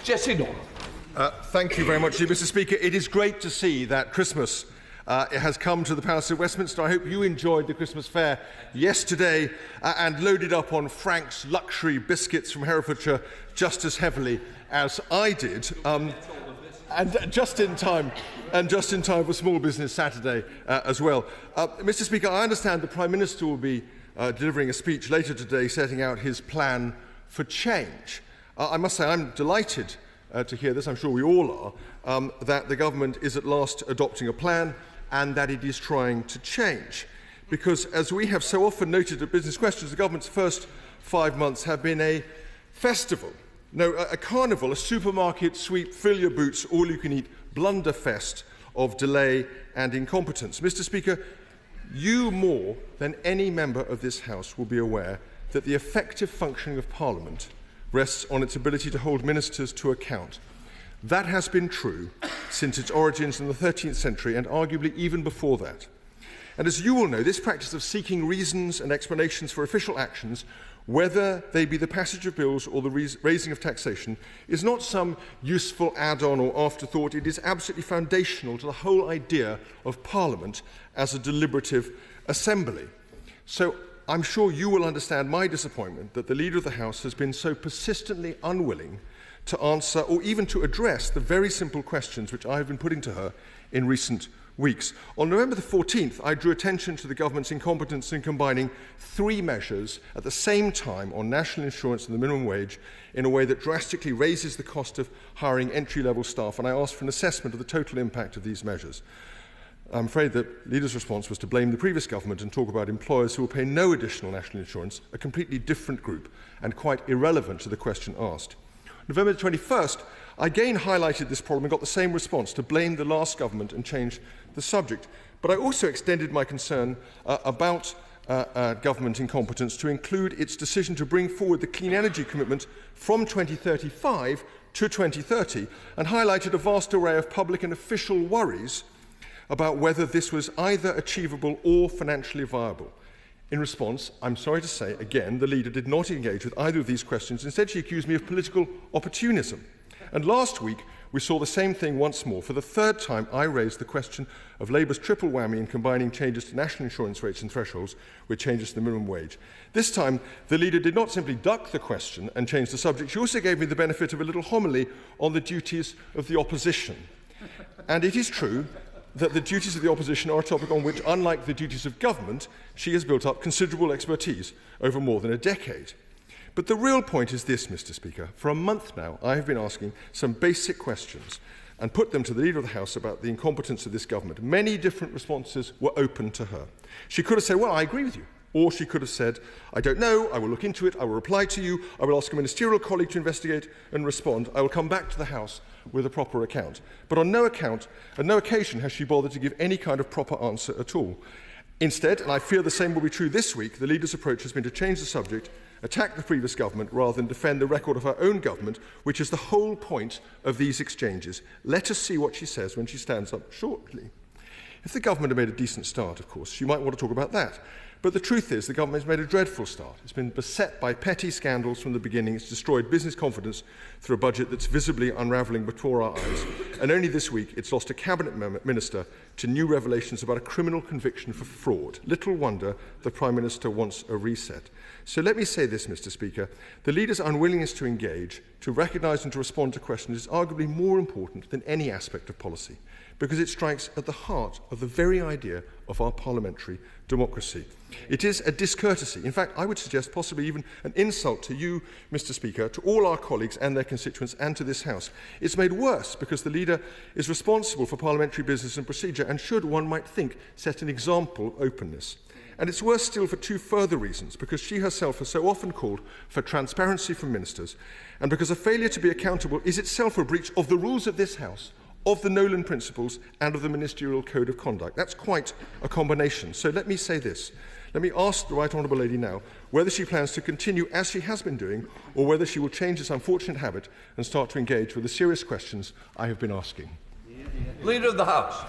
Jesse Norman. Thank you very much, Mr. Speaker. It is great to see that Christmas has come to the Palace of Westminster. I hope you enjoyed the Christmas fair yesterday and loaded up on Frank's luxury biscuits from Herefordshire just as heavily as I did. And just in time for Small Business Saturday as well. Mr. Speaker, I understand the Prime Minister will be delivering a speech later today setting out his plan for change. I must say I'm delighted to hear this, I'm sure we all are, that the government is at last adopting a plan and that it is trying to change. Because, as we have so often noted at Business Questions, the government's first 5 months have been a festival. No, a carnival, a supermarket sweep, fill your boots, all-you-can-eat blunderfest of delay and incompetence. Mr. Speaker, you more than any member of this House will be aware that the effective functioning of Parliament rests on its ability to hold ministers to account. That has been true since its origins in the 13th century and arguably even before that. And as you will know, this practice of seeking reasons and explanations for official actions, whether they be the passage of bills or the raising of taxation, is not some useful add-on or afterthought. It is absolutely foundational to the whole idea of Parliament as a deliberative assembly. So I'm sure you will understand my disappointment that the Leader of the House has been so persistently unwilling to answer or even to address the very simple questions which I have been putting to her in recent weeks. On November the 14th, I drew attention to the government's incompetence in combining 3 measures at the same time on national insurance and the minimum wage in a way that drastically raises the cost of hiring entry-level staff, and I asked for an assessment of the total impact of these measures. I'm afraid that the Leader's response was to blame the previous government and talk about employers who will pay no additional national insurance, a completely different group and quite irrelevant to the question asked. November 21st, I again highlighted this problem and got the same response, to blame the last government and change the subject. But I also extended my concern about government incompetence to include its decision to bring forward the clean energy commitment from 2035 to 2030 and highlighted a vast array of public and official worries about whether this was either achievable or financially viable. In response, I'm sorry to say, again, the Leader did not engage with either of these questions. Instead, she accused me of political opportunism. And last week, we saw the same thing once more. For the 3rd time, I raised the question of Labour's triple whammy in combining changes to national insurance rates and thresholds with changes to the minimum wage. This time, the Leader did not simply duck the question and change the subject. She also gave me the benefit of a little homily on the duties of the opposition. And it is true that the duties of the opposition are a topic on which, unlike the duties of government, she has built up considerable expertise over more than a decade. But the real point is this, Mr. Speaker. For a month now, I have been asking some basic questions and put them to the Leader of the House about the incompetence of this government. Many different responses were open to her. She could have said, well, I agree with you. Or she could have said, I don't know, I will look into it, I will reply to you, I will ask a ministerial colleague to investigate and respond, I will come back to the House with a proper account. But on no occasion has she bothered to give any kind of proper answer at all. Instead, and I fear the same will be true this week, the Leader's approach has been to change the subject, attack the previous government rather than defend the record of her own government, which is the whole point of these exchanges. Let us see what she says when she stands up shortly. If the government had made a decent start, of course, she might want to talk about that. But the truth is the government has made a dreadful start. It's been beset by petty scandals from the beginning. It's destroyed business confidence through a budget that's visibly unravelling before our eyes. And only this week it's lost a cabinet minister to new revelations about a criminal conviction for fraud. Little wonder the Prime Minister wants a reset. So let me say this, Mr. Speaker. The Leader's unwillingness to engage, to recognise and to respond to questions is arguably more important than any aspect of policy, because it strikes at the heart of the very idea of our parliamentary democracy. It is a discourtesy. In fact, I would suggest possibly even an insult to you, Mr. Speaker, to all our colleagues and their constituents and to this House. It's made worse because the Leader is responsible for parliamentary business and procedure and should, one might think, set an example of openness. And it's worse still for 2 further reasons, because she herself has so often called for transparency from ministers, and because a failure to be accountable is itself a breach of the rules of this House, of the Nolan Principles and of the Ministerial Code of Conduct. That's quite a combination. So let me say this. Let me ask the Right Honourable Lady now whether she plans to continue as she has been doing, or whether she will change this unfortunate habit and start to engage with the serious questions I have been asking. Leader of the House.